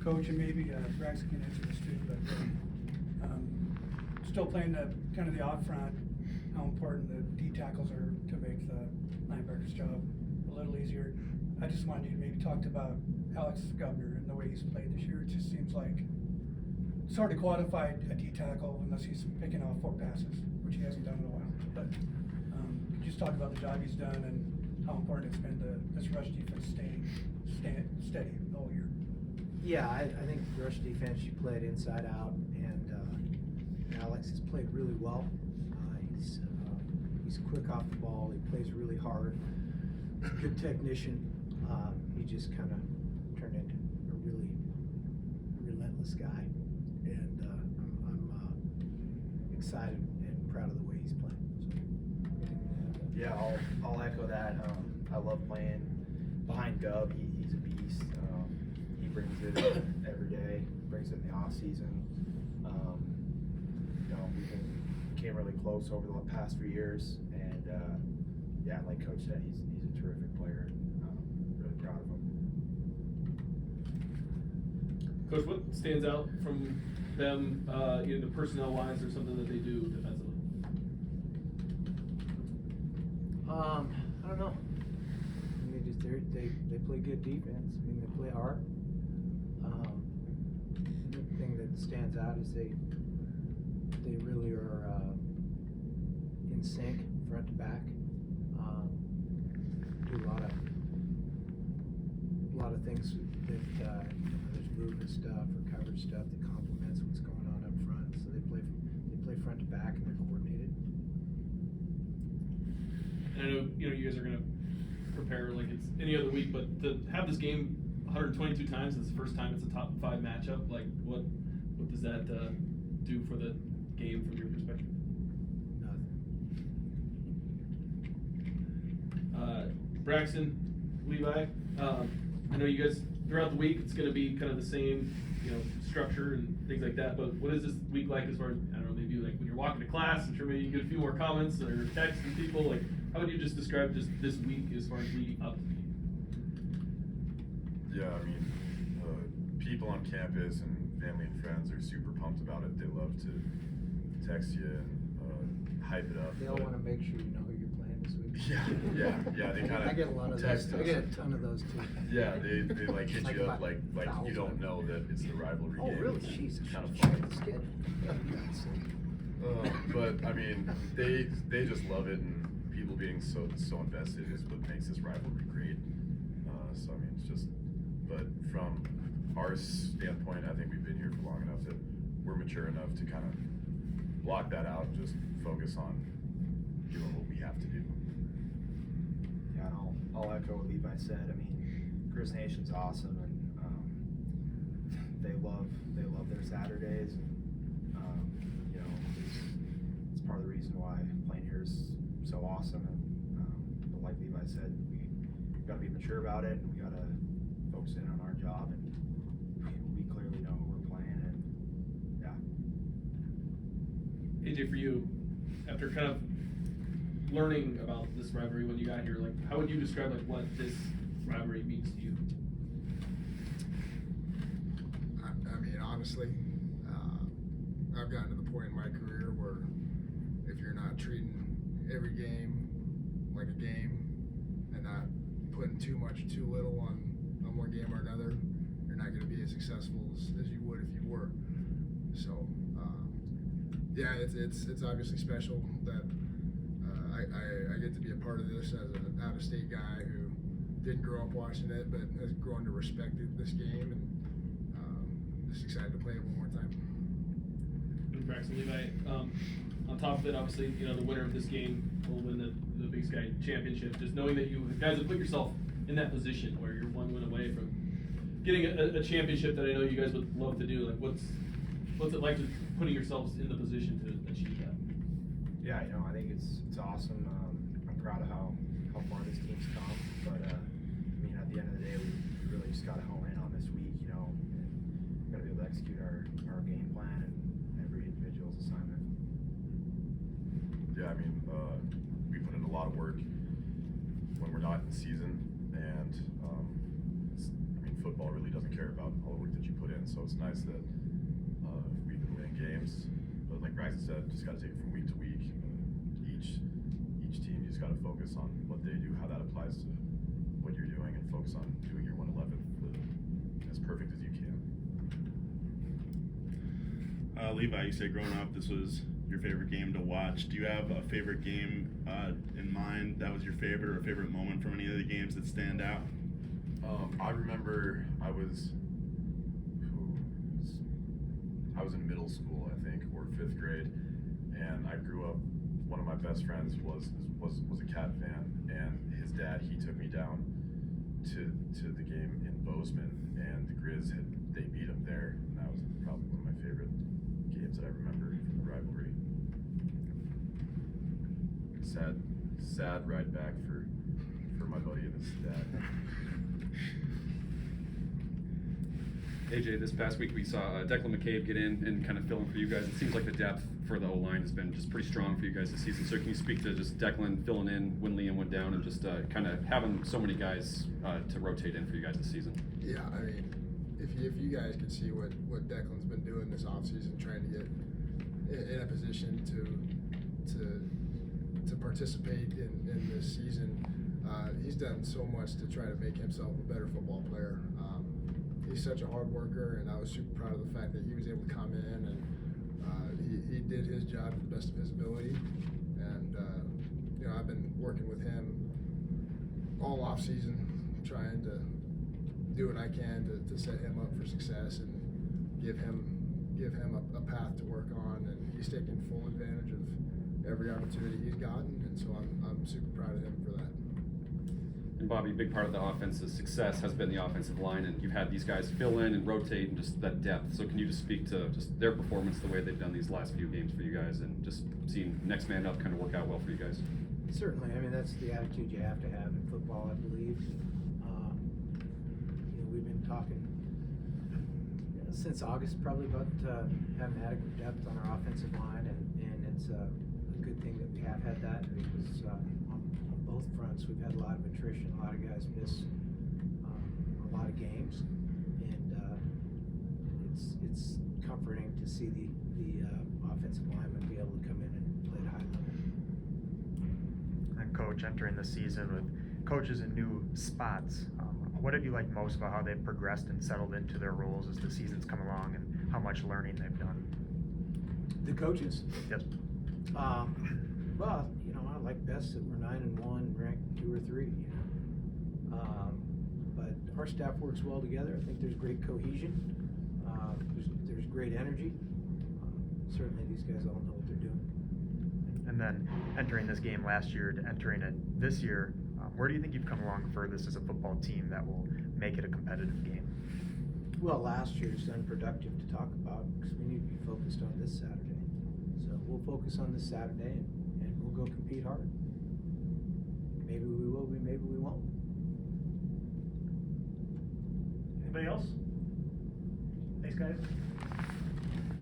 Coach, and maybe Braxton can answer this too, but still playing the kind of the off front, how important the D tackles are to make the linebacker's job a little easier. I just wanted you to maybe talk about Alex Governor and the way he's played this year. It just seems like it's hard to quantify a D tackle unless he's picking off 4 passes, which he hasn't done in a while. But could you just talk about the job he's done and how important it's been to this rush defense staying steady the whole year? Yeah, I think rush defense, you played inside out, and Alex has played really well. He's quick off the ball. He plays really hard. He's a good technician. He just kind of turned into a really relentless guy, and I'm excited and proud of the way he's playing. So. Yeah, I'll echo that. I love playing behind Gov. He's a beast. He brings it every day. Brings it in the off season. We came really close over the past few years, and yeah, like Coach said, he's a terrific player. Really proud of him. Coach, what stands out from them, the personnel wise, or something that they do defensively? I don't know. I mean, they play good defense. I mean, they play hard. The thing that stands out is they really are in sync, front to back. Do a lot of things that there's movement stuff or coverage stuff that complements what's going on up front. So they play front to back, and they're coordinated. And I know you guys are gonna prepare like it's any other week, but to have this game 122 times, it's the first time it's a top 5 matchup. Like what does that do for the game from your perspective? Braxton, Levi, I know you guys throughout the week it's going to be kind of the same, structure and things like that. But what is this week like as far as, I don't know, maybe like when you're walking to class? I'm sure maybe you get a few more comments or texts from people. Like, how would you just describe just this week as far as leading up to the game? Yeah, I mean, people on campus and family and friends are super pumped about it. They love to text you and hype it up. They all want to make sure you know who you're playing this week. Yeah. They kind of I get a lot of text those. us. I get a ton of those too. Yeah, they like hit you up like you 1,000. don't know that it's the rivalry Oh, game. really? It's Jesus. kind of Check funny. the schedule. But I mean, they just love it, and people being so invested is what makes this rivalry great. So I mean, it's just. But from our standpoint, I think we've been here for long enough that we're mature enough to kind of block that out and just focus on doing what we have to do. Yeah, and I'll echo what Levi said. I mean, Grizz Nation's awesome, and they love their Saturdays, and it's part of the reason why playing here is so awesome. And but like Levi said, we got to be mature about it, and we got to focus in on our job, and we clearly know who we're playing, and yeah. AJ, for you, after kind of learning about this rivalry when you got here, like how would you describe like what this rivalry means to you? I mean, honestly, I've gotten to the point in my career where if you're not treating every game like a game and not putting too little on one game or another, you're not going to be as successful as you would if you were. So, yeah, it's obviously special that I get to be a part of this as an out-of-state guy who didn't grow up watching it, but has grown to respect this game, and just excited to play it one more time. Braxton, Levi, on top of it, obviously, the winner of this game will win the Big Sky Championship. Just knowing that you guys have put yourself in that position where you're one win away from getting a championship that I know you guys would love to do. Like, what's it like just putting yourselves in the position to achieve that? Yeah, I think it's awesome. I'm proud of how far this team's come. But I mean, at the end of the day, we really just got to hone in on this week, and got to be able to execute our game plan and every individual's assignment. Yeah, I mean, we put in a lot of work when we're not in season, and I mean, football really doesn't care about all the work that you put in. So it's nice that we've been winning games. But like Braxton said, just got to take it from week to week. Each team, you just got to focus on what they do, how that applies to what you're doing, and focus on doing your 111 as perfect as you can. Levi, you said growing up this was your favorite game to watch. Do you have a favorite game in mind that was your favorite, or a favorite moment from any of the games that stand out? I remember I was in middle school, I think, or 5th grade, and I grew up. One of my best friends was a Cat fan, and his dad, he took me down to the game in Bozeman, and the Grizz they beat him there, and that was probably one of my favorite games that I remember from the rivalry. Sad ride back for my buddy and his dad. AJ, this past week we saw Declan McCabe get in and kind of fill in for you guys. It seems like the depth for the O-line has been just pretty strong for you guys this season. So can you speak to just Declan filling in when Liam went down, and just kind of having so many guys to rotate in for you guys this season? Yeah, I mean, if you guys could see what Declan's been doing this offseason, trying to get in a position to participate in this season, he's done so much to try to make himself a better football player. He's such a hard worker, and I was super proud of the fact that he was able to come in and he did his job to the best of his ability. And I've been working with him all off season, trying to do what I can to set him up for success and give him a path to work on. And he's taking full advantage of every opportunity he's gotten, and so I'm super proud of him for that. And Bobby, a big part of the offense's success has been the offensive line, and you've had these guys fill in and rotate and just that depth. So can you just speak to just their performance, the way they've done these last few games for you guys, and just seeing next man up kind of work out well for you guys? Certainly, I mean, that's the attitude you have to have in football, I believe. We've been talking since August probably about having adequate depth on our offensive line, and it's a good thing that we have had that, because on both fronts we've had a lot of attrition, a lot of guys miss a lot of games, and it's comforting to see the offensive linemen be able to come in and play at a high level. And Coach, entering the season with coaches in new spots, what have you liked most about how they've progressed and settled into their roles as the season's come along, and how much learning they've done? The coaches? Yes. Well, I like best that we're 9-1, ranked 2 or 3. But our staff works well together. I think there's great cohesion. There's great energy. Certainly, these guys all know what they're doing. And then entering this game last year to entering it this year, where do you think you've come along furthest as a football team that will make it a competitive game? Well, last year's unproductive to talk about, because we need to be focused on this Saturday. So we'll focus on this Saturday, and we'll go compete hard. Maybe we will, maybe we won't. Anybody else? Thanks, guys.